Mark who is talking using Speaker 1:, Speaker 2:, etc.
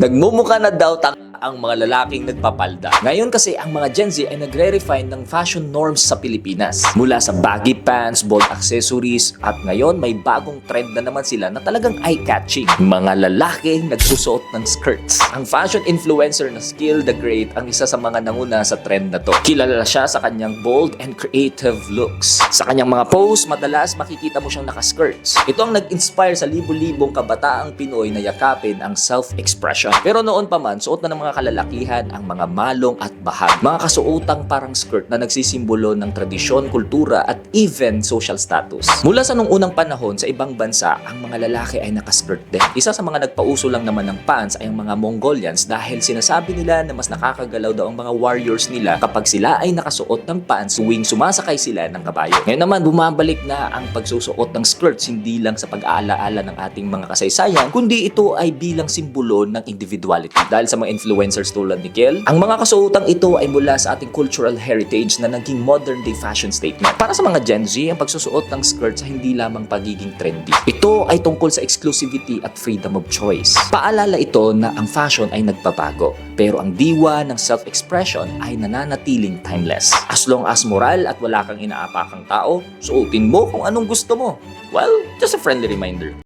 Speaker 1: Nagmumukha na daw ang mga lalaking nagpapalda. Ngayon kasi ang mga Gen Z ay nagre-refine ng fashion norms sa Pilipinas. Mula sa baggy pants, bold accessories, at ngayon may bagong trend na naman sila na talagang eye-catching. Mga lalaki nagsusuot ng skirts. Ang fashion influencer na Skill the Great ang isa sa mga nanguna sa trend na to. Kilala siya sa kanyang bold and creative looks. Sa kanyang mga posts, madalas makikita mo siyang naka-skirts. Ito ang nag-inspire sa libo-libong kabataang Pinoy na yakapin ang self-expression. Pero noon pa man, suot na ng mga kalalakihan ang mga malong at bahag. Mga kasuotang parang skirt na nagsisimbolo ng tradisyon, kultura at even social status. Mula sa nung unang panahon sa ibang bansa, ang mga lalaki ay nakaskirt din. Isa sa mga nagpauso lang naman ng pants ay ang mga Mongolians dahil sinasabi nila na mas nakakagalaw daw ang mga warriors nila kapag sila ay nakasuot ng pants tuwing sumasakay sila ng kabayo. Ngayon naman, bumabalik na ang pagsusuot ng skirts hindi lang sa pag-aalaala ng ating mga kasaysayan, kundi ito ay bilang simbolo ng individuality. Dahil sa mga influencers tulad ni Kel, ang mga kasuotang ito ay mula sa ating cultural heritage na naging modern day fashion statement. Para sa mga Gen Z, ang pagsusuot ng skirts ay hindi lamang pagiging trendy. Ito ay tungkol sa exclusivity at freedom of choice. Paalala ito na ang fashion ay nagbabago, pero ang diwa ng self-expression ay nananatiling timeless. As long as moral at wala kang inaapakang tao, suotin mo kung anong gusto mo. Well, just a friendly reminder.